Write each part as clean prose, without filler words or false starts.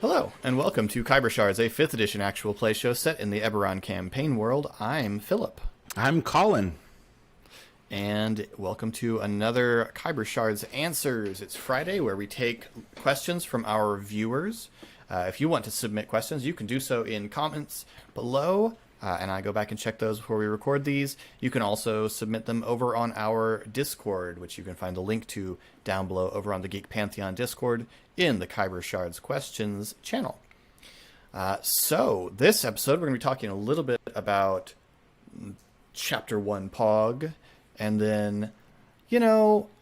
Hello, and welcome to Khyber Shards, a 5th edition actual play show set in the Eberron campaign world. I'm Philip. I'm Colin. And welcome to another Khyber Shards Answers. It's Friday, where we take questions from our viewers. If you want to submit questions, you can do so in comments below, and I go back and check those before we record these. You can also submit them over on our Discord, which you can find the link to down below over on the Geek Pantheon Discord in the Khyber Shards Questions channel. So this episode, we're going to be talking a little bit about Chapter 1 POG, and then,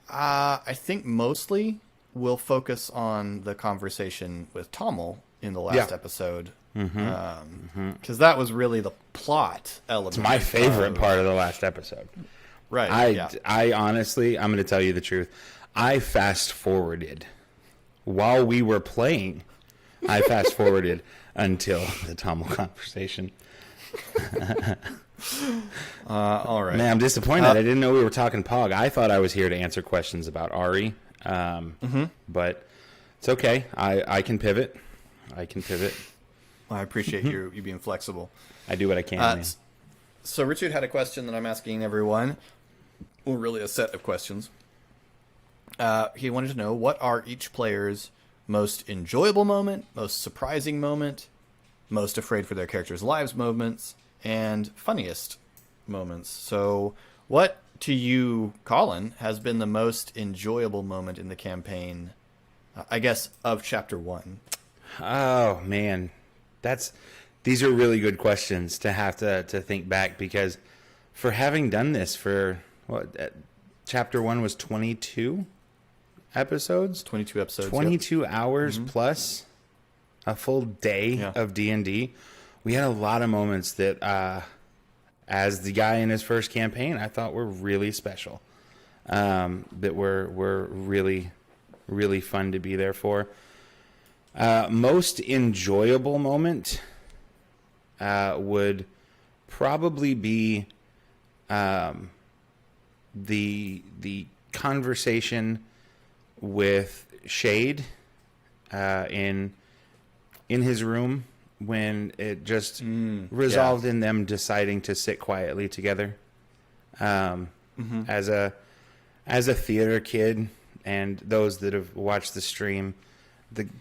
I think mostly we'll focus on the conversation with Tommel in the last episode. Because that was really the plot element. It's my favorite part of the last episode. Right. I honestly, I'm going to tell you the truth. I fast forwarded while we were playing. I fast forwarded until the Tommel conversation. All right. Man, I'm disappointed. I didn't know we were talking POG. I thought I was here to answer questions about Ari. But it's okay. I can pivot. I appreciate you being flexible. I do what I can. So Richard had a question that I'm asking everyone. Well, really a set of questions. He wanted to know, what are each player's most enjoyable moment, most surprising moment, most afraid for their characters' lives moments, and funniest moments. So what, to you, Colin, has been the most enjoyable moment in the campaign, I guess, of Chapter 1? Oh, man. These are really good questions to have to think back, because for having done this for, Chapter 1 was 22 episodes? 22 episodes. 22 hours plus a full day of D&D. We had a lot of moments that, as the guy in his first campaign, I thought were really special, that were really, really fun to be there for. Most enjoyable moment would probably be the conversation with Shade in his room, when it just resolved in them deciding to sit quietly together. As a theater kid, and those that have watched the stream,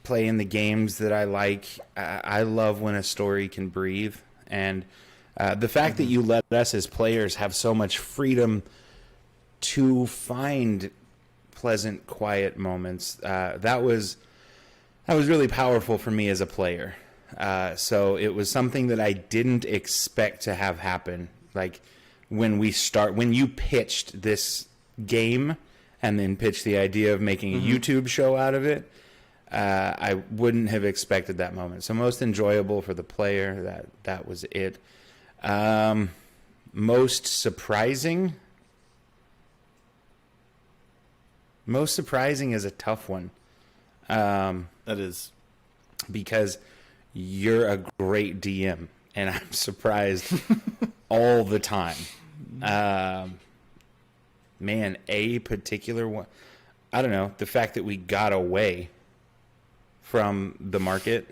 playing the games that I like, I love when a story can breathe. And the fact that you let us as players have so much freedom to find pleasant, quiet moments, that was really powerful for me as a player. So it was something that I didn't expect to have happen. Like when you pitched this game and then pitched the idea of making a YouTube show out of it, I wouldn't have expected that moment. So most enjoyable for the player, that was it. Most surprising is a tough one. That is. Because you're a great DM, and I'm surprised all the time. Man, a particular one, I don't know, the fact that we got away from the market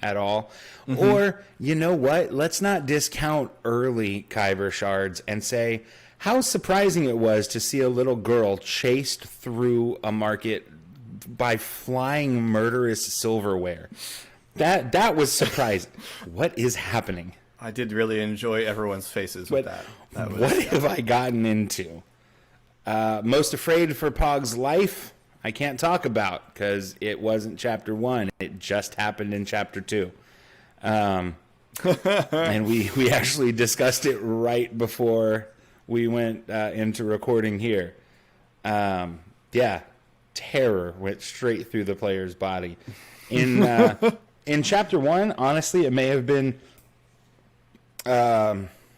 at all. Or, you know what? Let's not discount early Khyber Shards and say how surprising it was to see a little girl chased through a market by flying murderous silverware. That was surprising. What is happening? I did really enjoy everyone's faces with that. What have I gotten into? Most afraid for Pog's life, I can't talk about, because it wasn't Chapter 1. It just happened in Chapter 2. And we actually discussed it right before we went into recording here. Terror went straight through the player's body. In Chapter 1, honestly, it may have been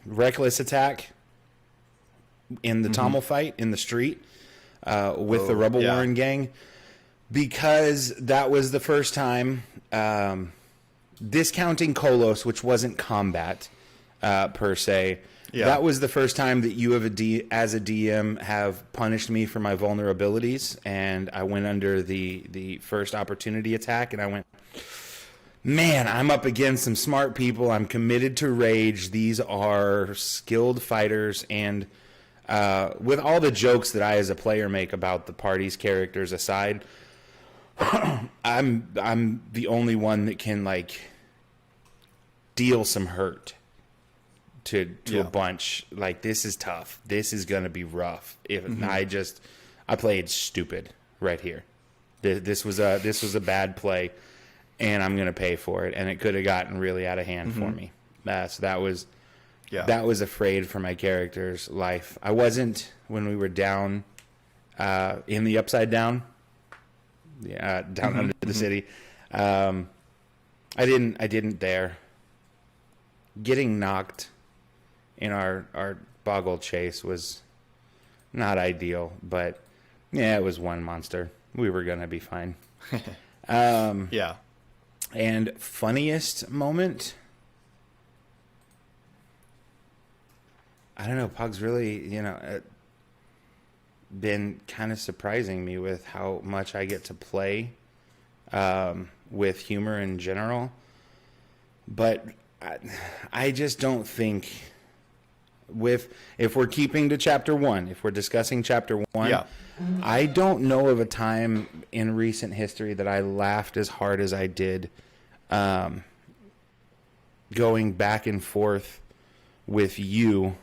reckless attack in the Tommel fight in the street with the Rebel Warren gang, because that was the first time, discounting Kolos, which wasn't combat per se. That was the first time that you as a DM have punished me for my vulnerabilities, and I went under the first opportunity attack, and I went, man, I'm up against some smart people. I'm committed to rage. These are skilled fighters, and with all the jokes that I as a player make about the party's characters aside, I'm the only one that can like deal some hurt to a bunch. Like, this is tough. This is gonna be rough. If I played stupid right here. This was a bad play, and I'm gonna pay for it. And it could have gotten really out of hand for me. So that was afraid for my character's life. I wasn't when we were down in the Upside Down, down under the city. I didn't there. Getting knocked in our boggle chase was not ideal, but yeah, it was one monster. We were gonna be fine. Yeah. And funniest moment, I don't know. Pug's really, been kind of surprising me with how much I get to play with humor in general. But I just don't think if we're keeping to chapter 1, if we're discussing chapter 1, I don't know of a time in recent history that I laughed as hard as I did going back and forth with you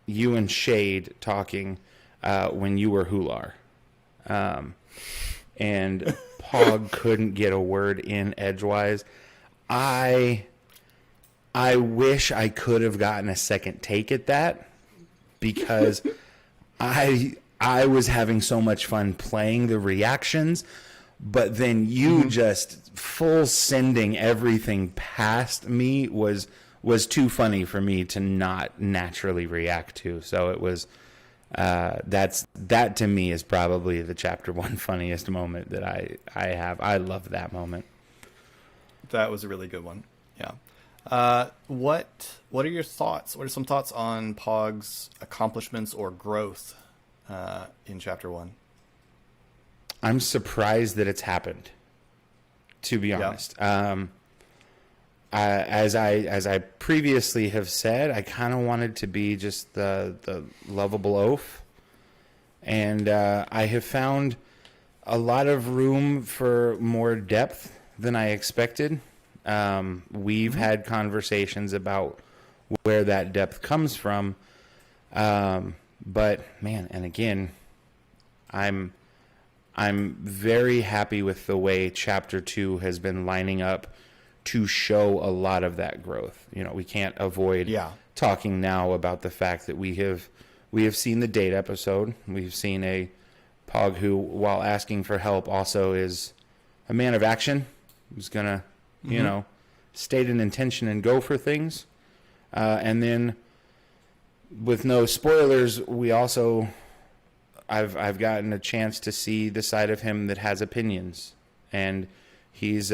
and Shade talking when you were Hular. And Pog couldn't get a word in edgewise. I wish I could have gotten a second take at that, because I was having so much fun playing the reactions, but then you just full sending everything past me was too funny for me to not naturally react to. So it was that to me is probably the chapter 1 funniest moment that I have. I love that moment. That was a really good one. Yeah. What are your thoughts? What are some thoughts on Pog's accomplishments or growth in chapter 1? I'm surprised that it's happened, to be honest. As I previously have said, I kind of wanted to be just the lovable oaf, and I have found a lot of room for more depth than I expected. We've had conversations about where that depth comes from, but man, and again, I'm very happy with the way chapter 2 has been lining up to show a lot of that growth. We can't avoid talking now about the fact that we have seen the date episode. We've seen a Pog who, while asking for help, also is a man of action. Who's gonna, state an intention and go for things. And then, with no spoilers, we also I've gotten a chance to see the side of him that has opinions, and he's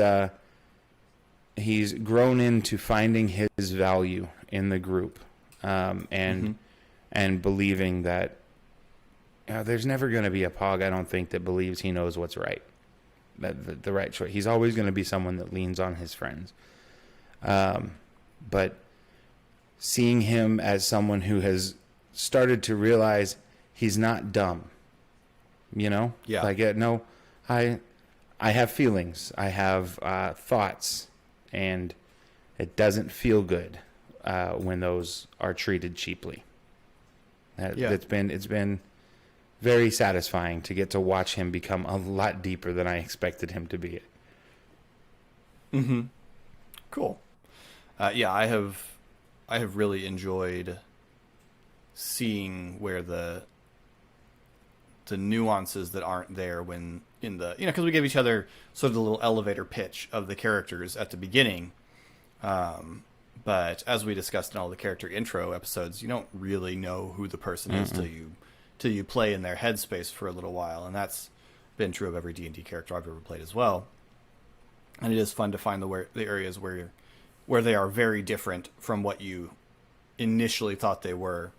grown into finding his value in the group, and believing that there's never going to be a Pog, I don't think, that believes he knows what's right, that the right choice. He's always going to be someone that leans on his friends. But seeing him as someone who has started to realize he's not dumb, I have feelings, I have thoughts, and it doesn't feel good when those are treated cheaply. It's been very satisfying to get to watch him become a lot deeper than I expected him to be. Cool. I have really enjoyed seeing where the nuances that aren't there when in the, because we gave each other sort of the little elevator pitch of the characters at the beginning. But as we discussed in all the character intro episodes, you don't really know who the person is till you play in their headspace for a little while. And that's been true of every D&D character I've ever played as well. And it is fun to find the areas where they are very different from what you initially thought they were,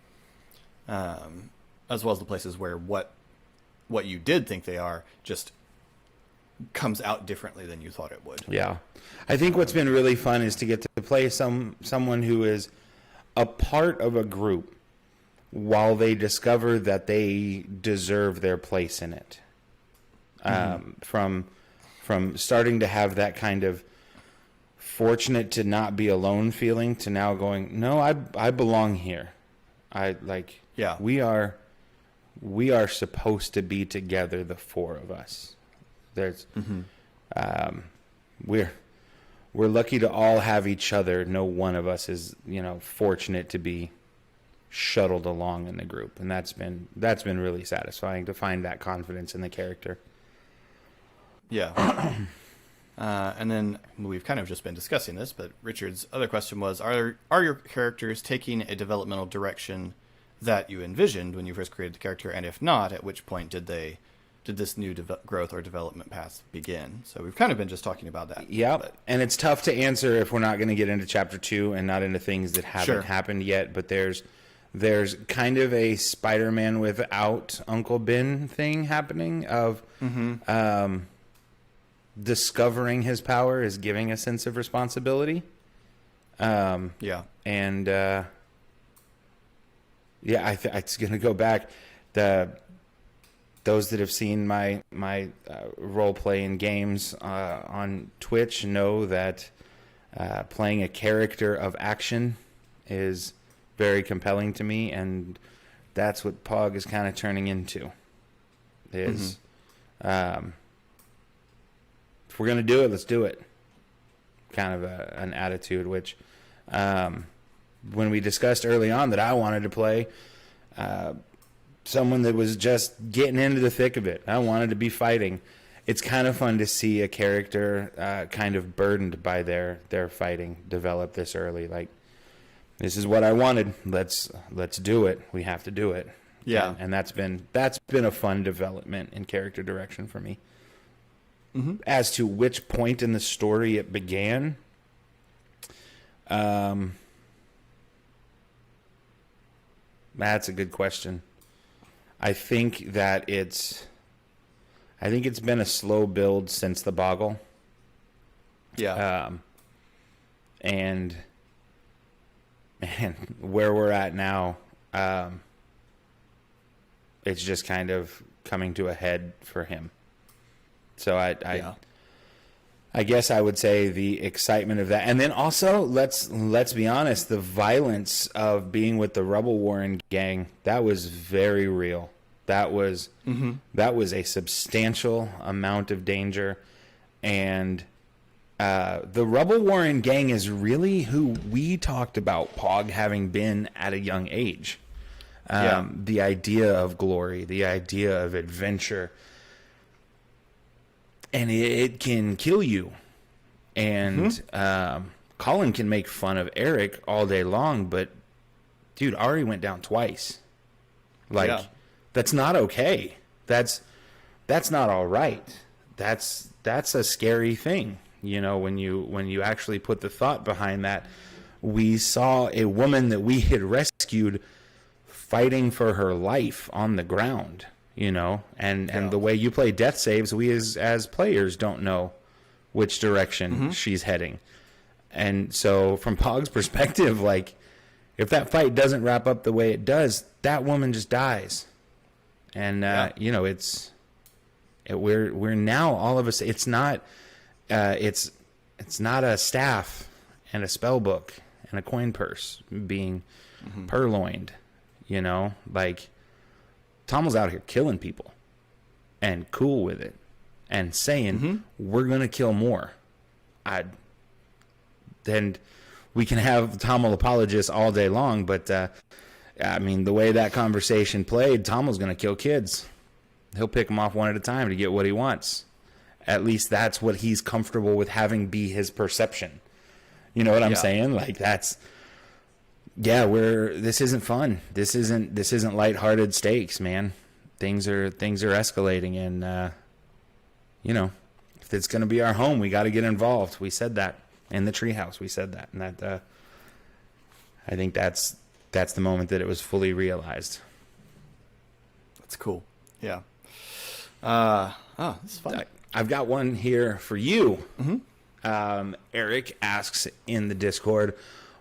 as well as the places where what you did think they are just comes out differently than you thought it would. Yeah. I think what's been really fun is to get to play someone who is a part of a group while they discover that they deserve their place in it. From starting to have that kind of fortunate to not be alone feeling to now going, no, I belong here. We are supposed to be together, the four of us. There's, we're lucky to all have each other. No one of us is, fortunate to be shuttled along in the group, and that's been really satisfying to find that confidence in the character. Yeah. And then we've kind of just been discussing this, but Richard's other question was, are your characters taking a developmental direction that you envisioned when you first created the character? And if not, at which point did this new growth or development path begin? So we've kind of been just talking about that. Yeah. And it's tough to answer if we're not going to get into chapter 2 and not into things that haven't happened yet. But there's kind of a Spider-Man without Uncle Ben thing happening of, discovering his power is giving a sense of responsibility. And it's going to go back. Those that have seen my role play in games on Twitch know that playing a character of action is very compelling to me, and that's what Pog is kind of turning into. If we're going to do it, let's do it. Kind of an attitude, which when we discussed early on that I wanted to play someone that was just getting into the thick of it. I wanted to be fighting. It's kind of fun to see a character kind of burdened by their fighting develop this early. Like, this is what I wanted. Let's do it. We have to do it. Yeah. And that's been a fun development in character direction for me. As to which point in the story it began, that's a good question. I think it's been a slow build since the Boggle. Yeah. And where we're at now, it's just kind of coming to a head for him. So I guess I would say the excitement of that, and then also let's be honest, the violence of being with the Rubble Warren gang, that was very real. That was a substantial amount of danger, and the Rubble Warren gang is really who we talked about Pog having been at a young age. The idea of glory, the idea of adventure. And it can kill you. And Colin can make fun of Eric all day long, but dude, Ari went down twice. That's not okay. That's not all right. That's a scary thing. When you actually put the thought behind that. We saw a woman that we had rescued fighting for her life on the ground. And the way you play death saves, we as players don't know which direction she's heading. And so from Pog's perspective, like, if that fight doesn't wrap up the way it does, that woman just dies. And, we're now all of us, it's not a staff and a spell book and a coin purse being purloined, like, Tommel's out here killing people and cool with it and saying, we're going to kill more. Then we can have Tommel apologists all day long, but the way that conversation played, Tommel's going to kill kids. He'll pick them off one at a time to get what he wants. At least that's what he's comfortable with having be his perception. You know what I'm saying? Like, this isn't fun. This isn't lighthearted stakes, man. Things are escalating, and if it's going to be our home, we got to get involved. We said that in the treehouse. We said that, and that I think that's the moment that it was fully realized. That's cool. Yeah. This is fun. I've got one here for you. Eric asks in the Discord,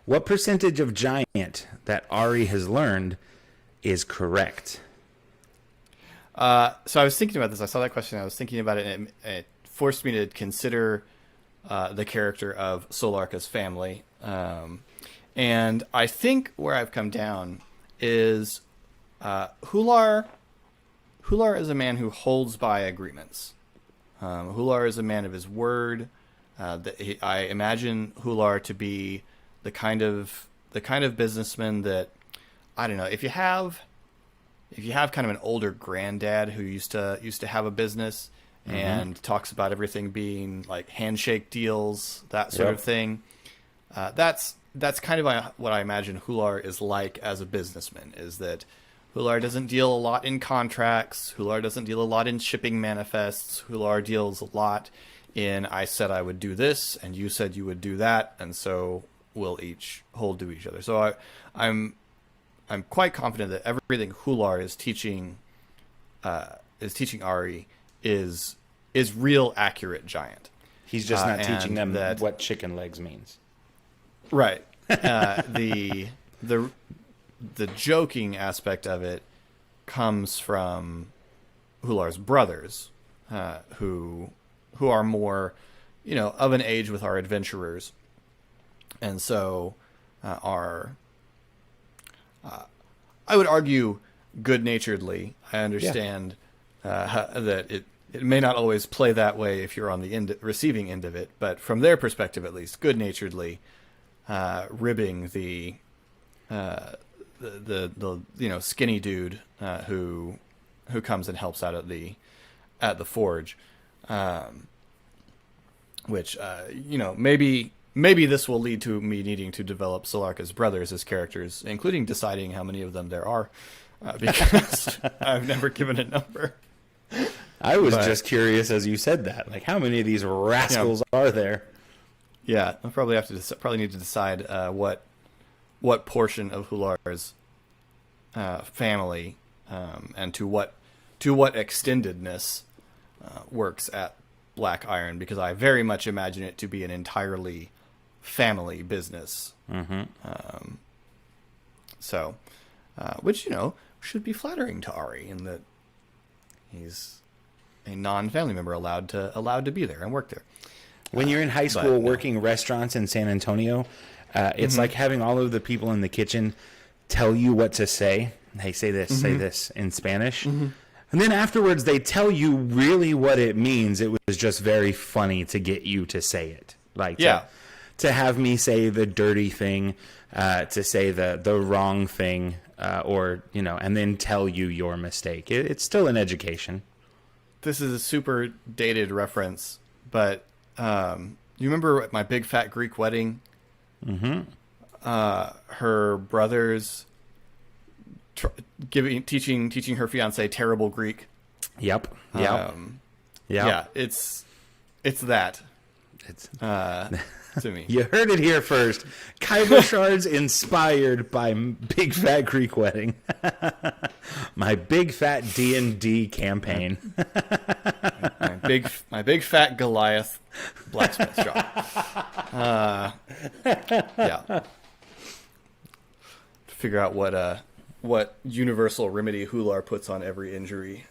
what percentage of giant that Ari has learned is correct? So I was thinking about this. I saw that question. I was thinking about it, and it forced me to consider the character of Solarka's family. And I think where I've come down is Hular is a man who holds by agreements. Hular is a man of his word. I imagine Hular to be the kind of businessman that, I don't know, if you have kind of an older granddad who used to have a business and talks about everything being like handshake deals, that sort of thing. That's kind of what I imagine Hular is like as a businessman, is that Hular doesn't deal a lot in contracts. Hular doesn't deal a lot in shipping manifests. Hular deals a lot in, I said I would do this and you said you would do that, and so we'll each hold to each other. So I'm quite confident that everything Hular is teaching Ari is real accurate giant. He's just not teaching them that, what chicken legs means. Right. The joking aspect of it comes from Hular's brothers, who are more, of an age with our adventurers, and so are, I would argue, good-naturedly. I understand that it may not always play that way if you're on the receiving end of it, but from their perspective, at least, good-naturedly ribbing the skinny dude who comes and helps out at the forge, which maybe this will lead to me needing to develop Solarka's brothers as characters, including deciding how many of them there are, because I've never given a number. I was just curious as you said that, like how many of these rascals are there? Yeah, I'll probably need to decide what portion of Hular's family and to what extendedness works at Black Iron, because I very much imagine it to be an entirely family business. Which should be flattering to Ari, in that he's a non-family member allowed to be there and work there. When you're in high school working restaurants in San Antonio, it's like having all of the people in the kitchen tell you what to say. Hey, say this in Spanish. And then afterwards they tell you really what it means. It was just very funny to get you to say it. Like to have me say the dirty thing, to say the wrong thing, or and then tell you your mistake. It's still an education. This is a super dated reference, but you remember at my big fat Greek wedding? Her brothers teaching her fiance terrible Greek. Yep. Yeah, it's that. It's to me. You heard it here first. Khyber Shards inspired by Big Fat Greek Wedding. My big fat D&D campaign. my big fat Goliath blacksmith shop. Yeah. To figure out what universal remedy Hular puts on every injury,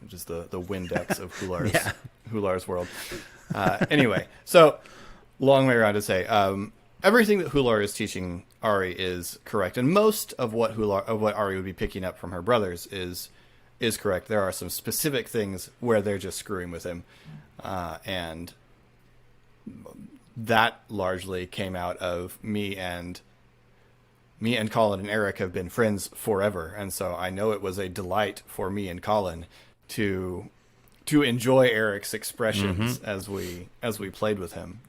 which is the Windex of Hular's world. Anyway, so long way around to say, everything that Hular is teaching Ari is correct, and most of what Ari would be picking up from her brothers is correct. There are some specific things where they're just screwing with him, and that largely came out of me and Colin and Eric have been friends forever, and so I know it was a delight for me and Colin to enjoy Eric's expressions as we played with him.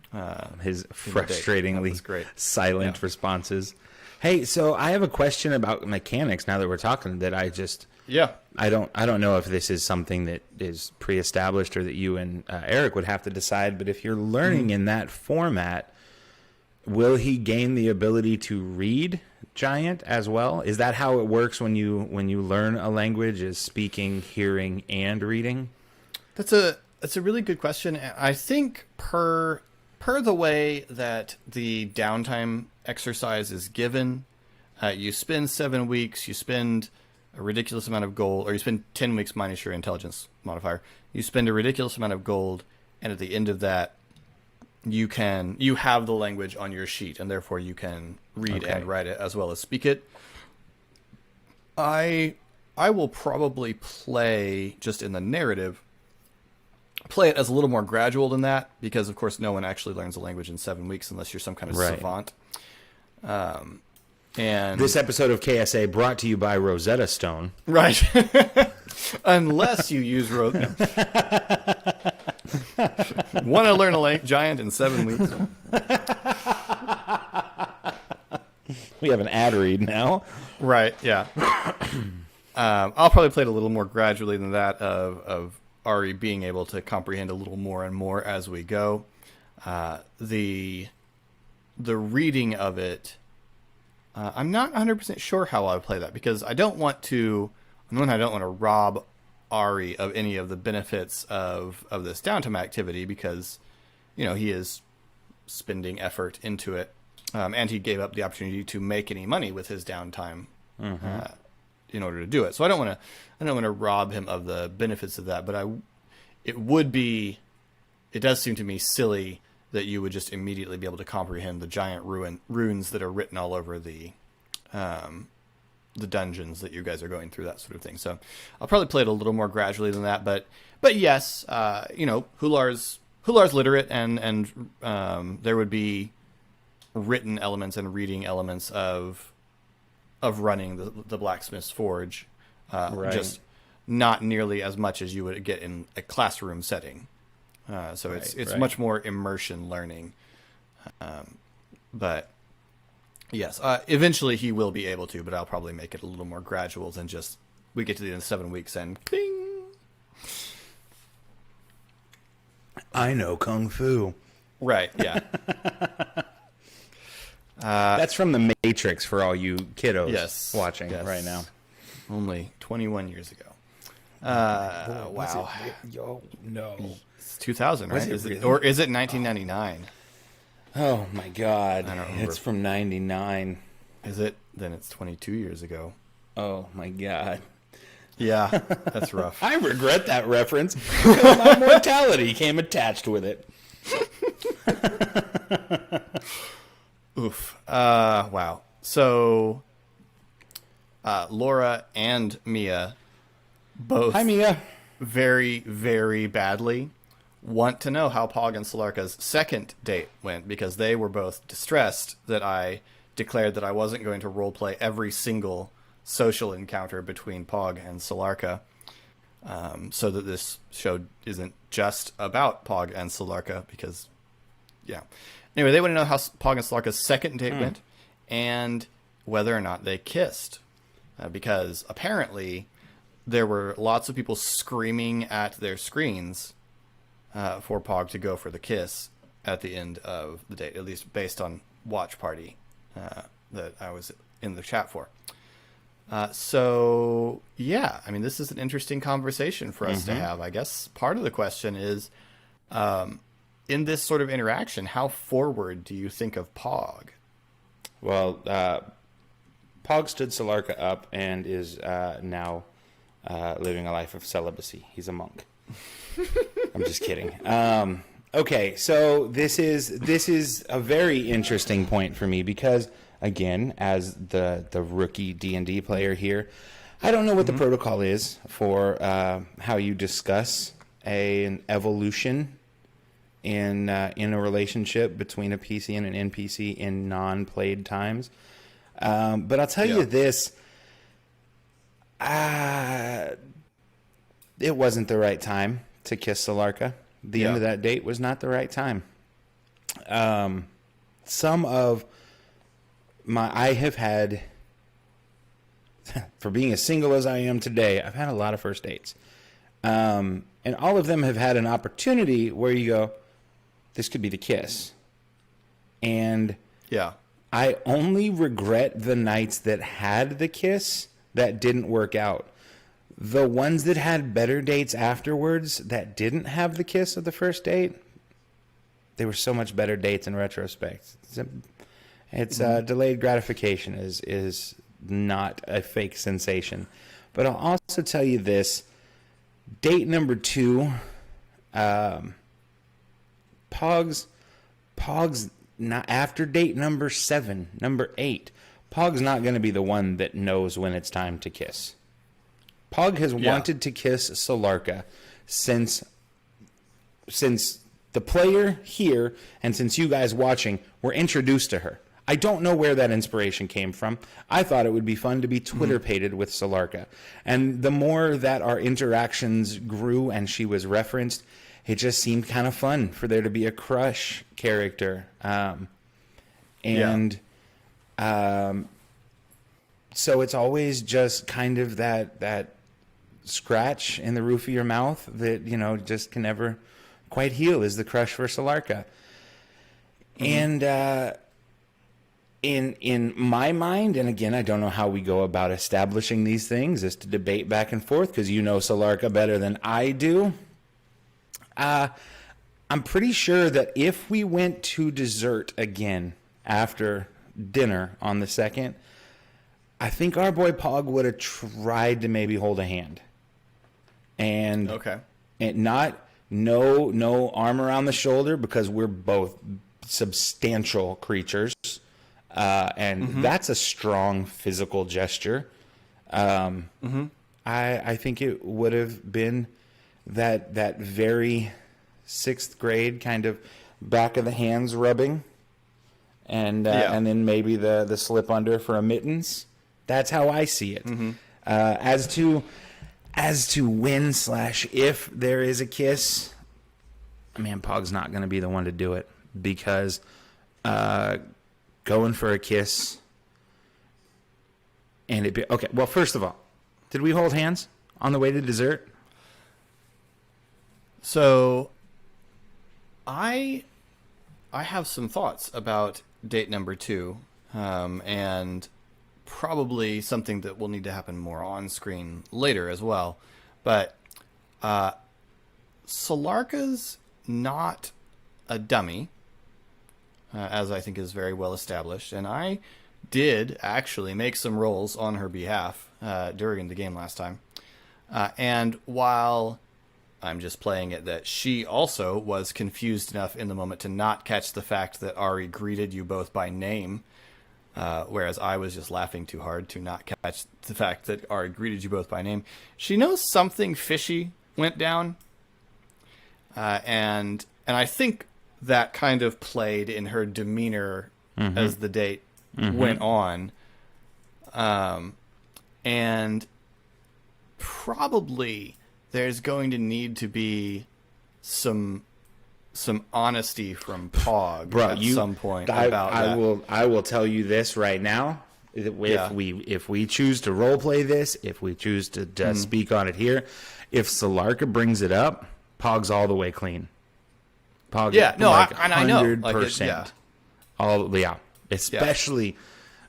His frustratingly silent responses. Hey, so I have a question about mechanics now that we're talking, that I don't know if this is something that is pre-established or that you and Eric would have to decide, but if you're learning in that format, will he gain the ability to read Giant as well? Is that how it works when you learn a language, is speaking, hearing, and reading? That's a really good question. I think per the way that the downtime exercise is given, you spend 7 weeks, you spend a ridiculous amount of gold, or you spend 10 weeks minus your intelligence modifier. You spend a ridiculous amount of gold, and at the end of that, you have the language on your sheet, and therefore you can read and write it as well as speak it. I will probably play, just in the narrative, play it as a little more gradual than that, because of course no one actually learns a language in 7 weeks unless you're some kind of savant. And this episode of KSA brought to you by Rosetta Stone. Right. Unless you use Want to learn a giant in 7 weeks. We have an ad read now. Right, yeah. I'll probably play it a little more gradually than that, of Ari being able to comprehend a little more and more as we go. The reading of it, I'm not 100% sure how I would play that, because I don't want to, on the one hand, I don't want to rob Ari of any of the benefits of this downtime activity, because, he is spending effort into it, and he gave up the opportunity to make any money with his downtime in order to do it. So I don't want to rob him of the benefits of that, but it does seem to me silly that you would just immediately be able to comprehend the giant runes that are written all over the dungeons that you guys are going through, that sort of thing. So I'll probably play it a little more gradually than that, but yes, Hular's literate, and there would be written elements and reading elements of running the blacksmith's forge, just not nearly as much as you would get in a classroom setting. So it's much more immersion learning. But yes, eventually he will be able to, but I'll probably make it a little more gradual than just we get to the end of 7 weeks and bing. I know Kung Fu. Right, yeah. That's from The Matrix for all you kiddos watching right now. Only 21 years ago. Wow. Yo, no. It's 2000, right? Is it 1999? Oh, my God. I don't remember. It's from 99. Is it? Then it's 22 years ago. Oh, my God. Yeah, that's rough. I regret that reference because my mortality came attached with it. Oof. Wow. So, Laura and Mia both... Hi, Mia. Very, very badly want to know how Pog and Solarka's second date went, because they were both distressed that I declared that I wasn't going to roleplay every single social encounter between Pog and Solarka, so that this show isn't just about Pog and Solarka, because, yeah. Anyway, they want to know how Pog and Solarka's second date went, and whether or not they kissed, because apparently there were lots of people screaming at their screens for Pog to go for the kiss at the end of the date, at least based on Watch Party that I was in the chat for. So, yeah, I mean, this is an interesting conversation for us to have. I guess part of the question is, in this sort of interaction, how forward do you think of Pog? Well, Pog stood Solarka up and is now living a life of celibacy. He's a monk. I'm just kidding. Okay, so this is a very interesting point for me because, again, as the rookie D&D player here, I don't know what the protocol is for how you discuss an evolution in a relationship between a PC and an NPC in non-played times. But I'll tell you this. It wasn't the right time to kiss Solarka. The end of that date was not the right time. Some of I have had, for being as single as I am today, I've had a lot of first dates. And all of them have had an opportunity where you go, this could be the kiss. And I only regret the nights that had the kiss that didn't work out. The ones that had better dates afterwards that didn't have the kiss of the first date, they were so much better dates in retrospect. It's delayed gratification is not a fake sensation. But I'll also tell you this. Date number 2, Pog's not after date number 7, number 8. Pog's not going to be the one that knows when it's time to kiss. Pog has wanted to kiss Solarka since the player here and since you guys watching were introduced to her. I don't know where that inspiration came from. I thought it would be fun to be Twitter-pated with Solarka. And the more that our interactions grew and she was referenced, it just seemed kind of fun for there to be a crush character. So it's always just kind of that scratch in the roof of your mouth that, just can never quite heal, is the crush for Solarka. And in my mind, and again, I don't know how we go about establishing these things, is to debate back and forth, because you know Solarka better than I do. I'm pretty sure that if we went to dessert again after dinner on the 2nd, I think our boy Pog would have tried to maybe hold a hand. And no arm around the shoulder, because we're both substantial creatures. And that's a strong physical gesture. I think it would have been that very 6th grade kind of back of the hands rubbing, and then maybe the slip under for a mittens. That's how I see it. As to when/if there is a kiss, man, Pog's not going to be the one to do it, because going for a kiss and it be okay. Well, first of all, did we hold hands on the way to dessert? So I have some thoughts about date number 2, and probably something that will need to happen more on screen later as well. But Solarka's not a dummy, as I think is very well established, and I did actually make some rolls on her behalf during the game last time. And while I'm just playing it that she also was confused enough in the moment to not catch the fact that Ari greeted you both by name, whereas I was just laughing too hard to not catch the fact that Ari greeted you both by name, she knows something fishy went down. And I think that kind of played in her demeanor as the date went on. And probably there's going to need to be some honesty from Pog at some point about that. I will tell you this right now. If we choose to role play this, if we choose to speak on it here, if Solarka brings it up, Pog's all the way clean. Pog, I know, 100%. Especially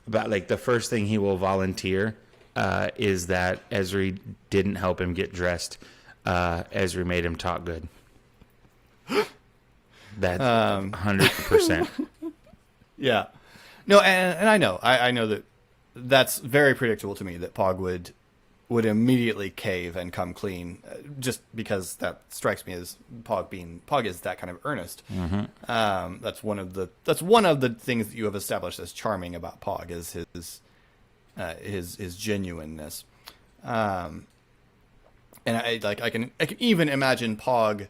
about the first thing he will volunteer is that Ezri didn't help him get dressed. Ezri made him talk good. That's 100%. Yeah. No, and I know. I know that's very predictable to me, that Pog would immediately cave and come clean, just because that strikes me as Pog is that kind of earnest. That's one of the things that you have established as charming about Pog, is his genuineness. And I can even imagine Pog,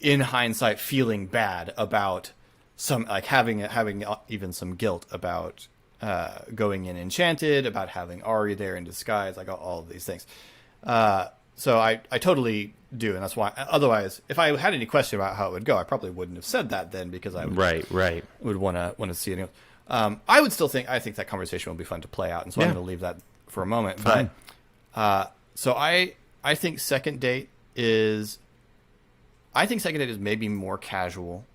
in hindsight, feeling bad about having even some guilt about going in enchanted, about having Ari there in disguise, all of these things. So I totally do, and that's why. Otherwise, if I had any question about how it would go, I probably wouldn't have said that then, because I would would want to see it. I would still think that conversation will be fun to play out, and so I'm going to leave that for a moment. Fine. But so I think second date is maybe more casual.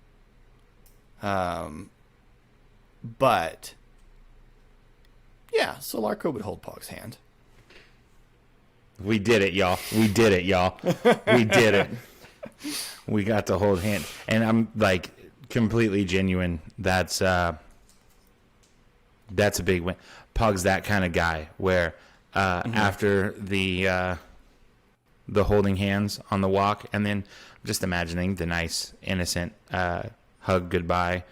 But yeah, Solarka would hold Pog's hand. We did it, y'all. We did it, y'all. We did it. We got to hold hand. And I'm like completely genuine. That's a big win. Pug's that kind of guy where after the holding hands on the walk, and then just imagining the nice, innocent hug goodbye,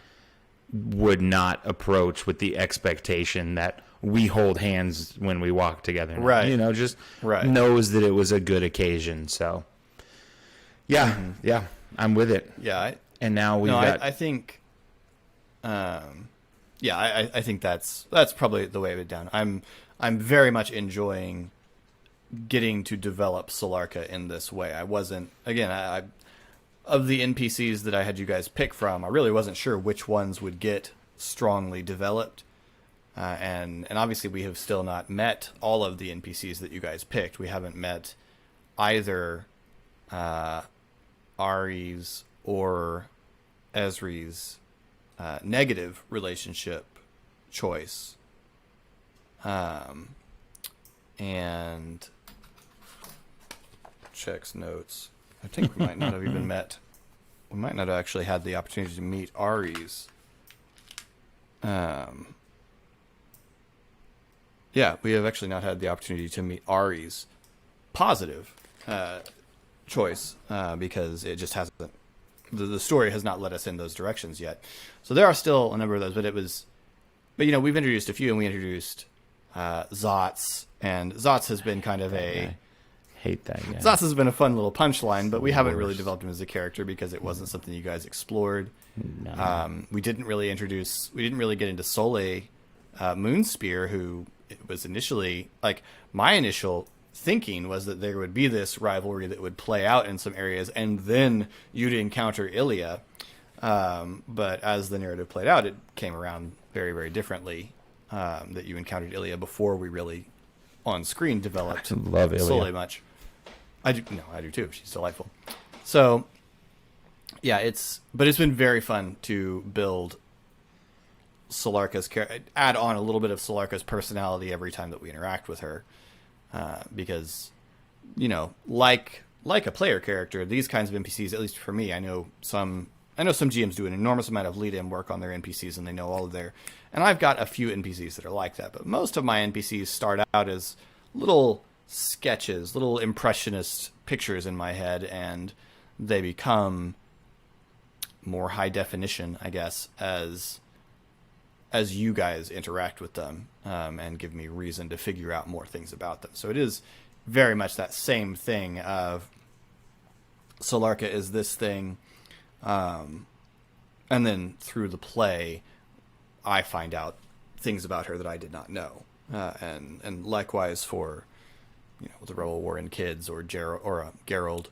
would not approach with the expectation that we hold hands when we walk together. Right. You know, just right. knows that it was a good occasion. So, yeah, yeah, I'm with it. Yeah. And now we've got... I think, I think that's probably the way of it down. I'm very much enjoying getting to develop Solarka in this way. I wasn't, again, I of the NPCs that I had you guys pick from, I really wasn't sure which ones would get strongly developed. And obviously we have still not met all of the NPCs that you guys picked. We haven't met either Ari's or Ezri's negative relationship choice. And checks notes. I think we might not have even met. We might not have actually had the opportunity to meet Ari's. Yeah, we have actually not had the opportunity to meet Ari's positive choice because it just hasn't. The story has not led us in those directions yet. So there are still a number of those, but you know, we've introduced a few, and we introduced Zotz, and Zotz has been kind of a... Hate that guy. Zotz has been a fun little punchline, but we haven't really developed him as a character because it wasn't something you guys explored. No. We didn't really get into Soleil Moonspear, who it was initially, like, my initial thinking was that there would be this rivalry that would play out in some areas, and then you'd encounter Ilya. But as the narrative played out, it came around very, very differently. That you encountered Ilya before we really, on screen, developed I love Ilya. Soleil much. I do too. She's delightful. So, yeah, it's been very fun to build Solarka's add on a little bit of Solarka's personality every time that we interact with her, because, you know, like a player character, these kinds of NPCs, at least for me, I know some GMs do an enormous amount of lead-in work on their NPCs, and they know all of their, and I've got a few NPCs that are like that, but most of my NPCs start out as little sketches, little impressionist pictures in my head, and they become more high definition, I guess, as you guys interact with them, and give me reason to figure out more things about them. So it is very much that same thing of Solarka is this thing, and then through the play, I find out things about her that I did not know, and likewise for, you know, the Rebel War in Kids or Gerald,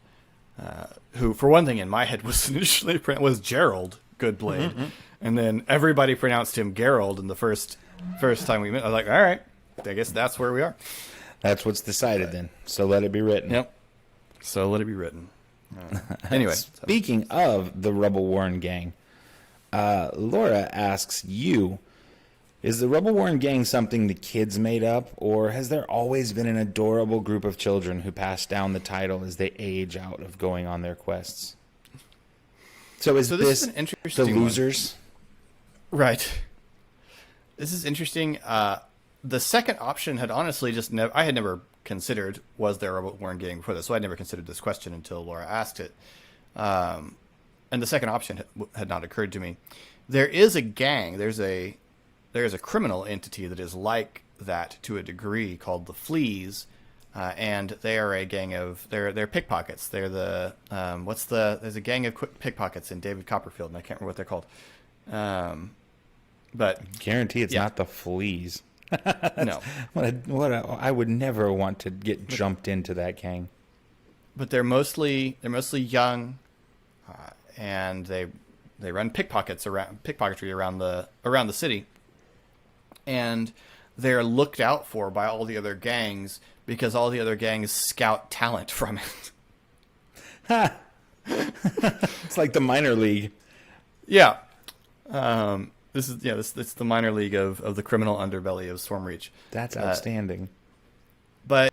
who for one thing in my head was initially was Gerald Goodblade, and then everybody pronounced him Gerald. And the first time we met, I was like, all right, I guess that's where we are. That's what's decided then. So let it be written. Yep. So let it be written. Anyway, speaking of the Rebel Warren gang, Laura asks you, is the Rebel Warren gang something the kids made up, or has there always been an adorable group of children who pass down the title as they age out of going on their quests? So is this an interesting the losers? Right. This is interesting. The second option had honestly I had never considered, was there a Rebel Warren gang before this, so I never considered this question until Laura asked it. And the second option had not occurred to me. There is a gang. There's a criminal entity that is like that to a degree, called the Fleas, and they are a gang of they're pickpockets. They're the there's a gang of pickpockets in David Copperfield, and I can't remember what they're called. But guarantee it's not the Fleas. No, I would never want to get jumped into that gang. But they're mostly young, and they run pickpocketry around the city, and they're looked out for by all the other gangs because all the other gangs scout talent from it. It's like the minor league. Yeah. This is the minor league of the criminal underbelly of Stormreach. That's outstanding. But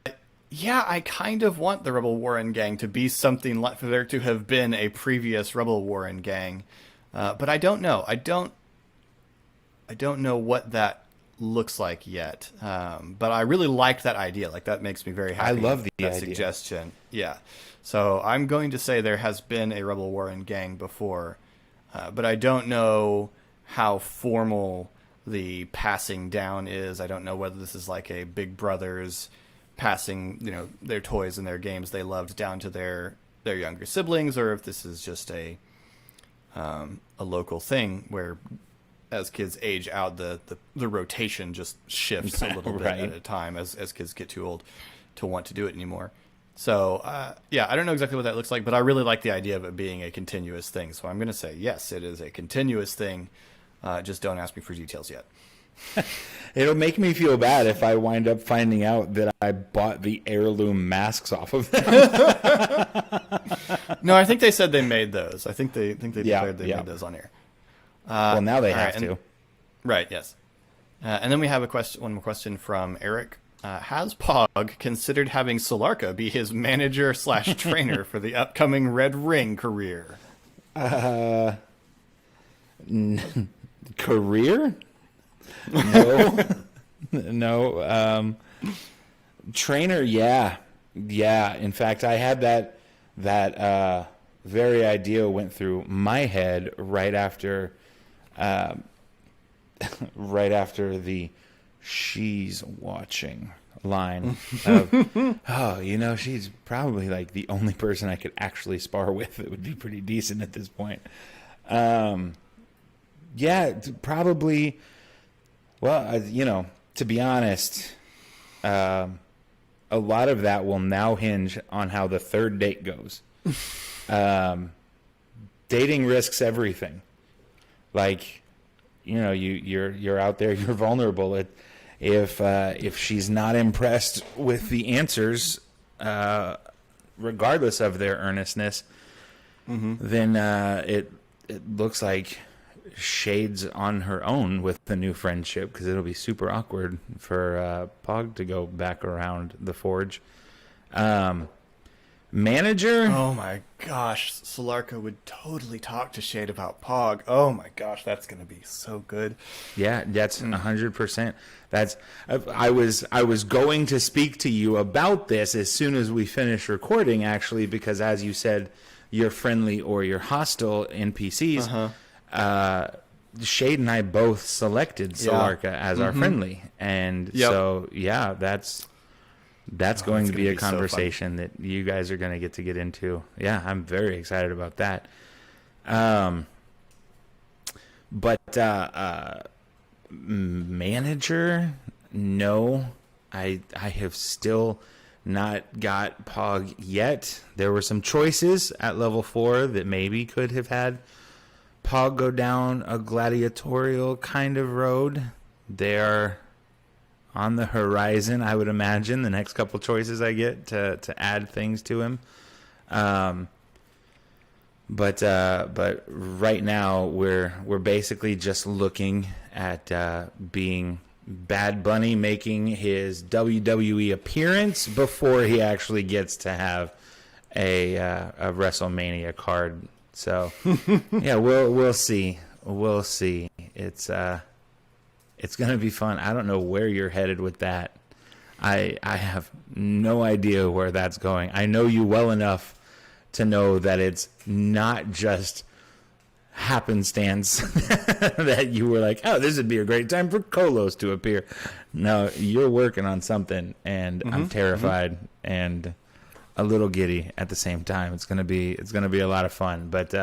Yeah, I kind of want the Rebel Warren gang to be something like for there to have been a previous Rebel Warren gang, but I don't know. I don't know what that looks like yet. But I really like that idea. Like that makes me very happy. I love the that idea. suggestion. Yeah. So I'm going to say there has been a Rebel Warren gang before, but I don't know how formal the passing down is. I don't know whether this is like a Big Brothers passing, their toys and their games they loved down to their younger siblings, or if this is just a local thing where as kids age out, the rotation just shifts a little bit Right. at a time as kids get too old to want to do it anymore. So, yeah, I don't know exactly what that looks like, but I really like the idea of it being a continuous thing. So I'm going to say, yes, it is a continuous thing. Just don't ask me for details yet. It'll make me feel bad if I wind up finding out that I bought the heirloom masks off of them. No, I think they said they made those. I think they declared they yeah. made those on air. Well, now they have right, to. Right, yes. And then we have one more question from Eric. Has Pog considered having Solarka be his manager / trainer for the upcoming Red Ring career? Career? No. No. Trainer, yeah. Yeah. In fact, I had that very idea went through my head right after the "she's watching" line of, oh, she's probably like the only person I could actually spar with that would be pretty decent at this point. Yeah, probably. Well, to be honest, a lot of that will now hinge on how the third date goes. Dating risks everything. Like, you're out there, you're vulnerable. If she's not impressed with the answers, regardless of their earnestness, then it looks like shades on her own with the new friendship, because it'll be super awkward for Pog to go back around the forge. Manager? Oh my gosh, Solarka would totally talk to Shade about Pog. Oh my gosh, that's going to be so good. Yeah, that's 100%. That's I was going to speak to you about this as soon as we finish recording, actually, because as you said, you're friendly or you're hostile NPCs. Shade and I both selected Solarka as our friendly, and so yeah, that's going to be a conversation that you guys are going to get into. Yeah, I'm very excited about that. But manager, no, I have still not got Pog yet. There were some choices at level 4 that maybe could have had Pog go down a gladiatorial kind of road. They are on the horizon, I would imagine, the next couple choices I get to add things to him. But right now we're basically just looking at being Bad Bunny making his WWE appearance before he actually gets to have a WrestleMania card. So yeah, we'll see. We'll see. It's going to be fun. I don't know where you're headed with that. I have no idea where that's going. I know you well enough to know that it's not just happenstance that you were like, oh, this would be a great time for Kolos to appear. No, you're working on something, and I'm terrified and a little giddy at the same time. It's gonna be a lot of fun. But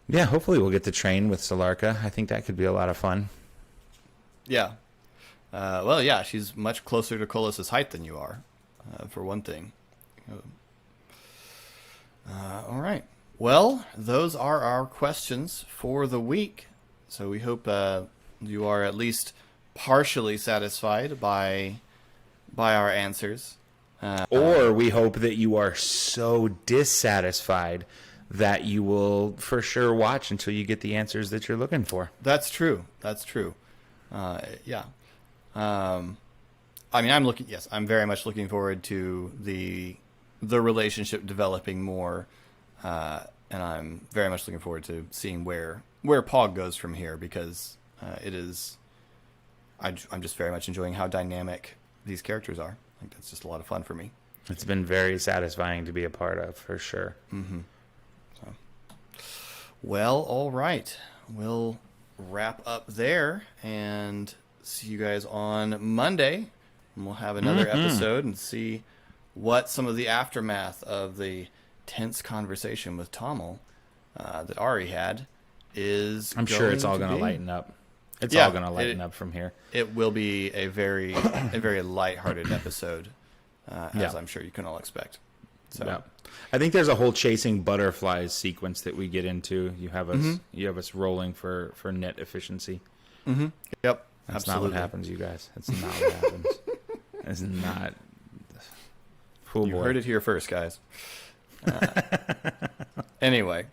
yeah, hopefully we'll get to train with Solarka. I think that could be a lot of fun. Yeah. Well, yeah, she's much closer to Kolos' height than you are, for one thing. All right. Well, those are our questions for the week. So we hope you are at least partially satisfied by our answers. Or we hope that you are so dissatisfied that you will for sure watch until you get the answers that you're looking for. That's true. That's true. Yeah. I mean, I'm very much looking forward to the relationship developing more, and I'm very much looking forward to seeing where Pog goes from here, because I'm just very much enjoying how dynamic these characters are. I think that's just a lot of fun for me. It's been very satisfying to be a part of, for sure. Mm-hmm. So, well, all right. We'll wrap up there and see you guys on Monday. And we'll have another episode and see what some of the aftermath of the tense conversation with Tommel that Ari had is. I'm sure it's all going to lighten up. It's all going to lighten up from here. It will be a very lighthearted episode, as I'm sure you can all expect. So. Yeah. I think there's a whole chasing butterflies sequence that we get into. You have us rolling for net efficiency. Mm-hmm. Yep. That's absolutely. not what happens, you guys. That's not what happens. It's not. Oh, you heard it here first, guys. Anyway,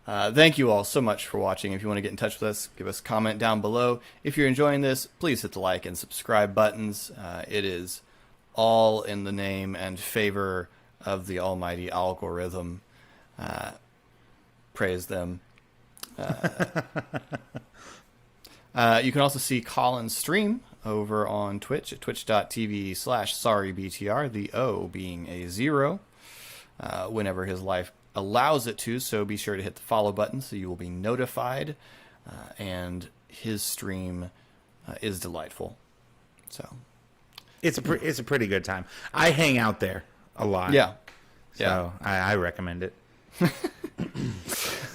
thank you all so much for watching. If you want to get in touch with us, give us a comment down below. If you're enjoying this, please hit the like and subscribe buttons. It is all in the name and favor of the almighty algorithm. Praise them. You can also see Colin's stream over on Twitch at twitch.tv/sorrybtr, the O being a 0, whenever his life allows it to, so be sure to hit the follow button so you will be notified, and his stream is delightful. So it's a pretty good time. I hang out there a lot. Yeah. So I recommend it.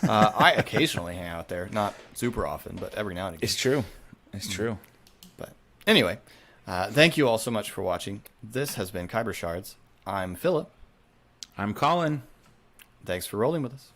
I occasionally hang out there, not super often, but every now and again. It's true. It's true. But anyway, thank you all so much for watching. This has been Khyber Shards. I'm Philip. I'm Colin. Thanks for rolling with us.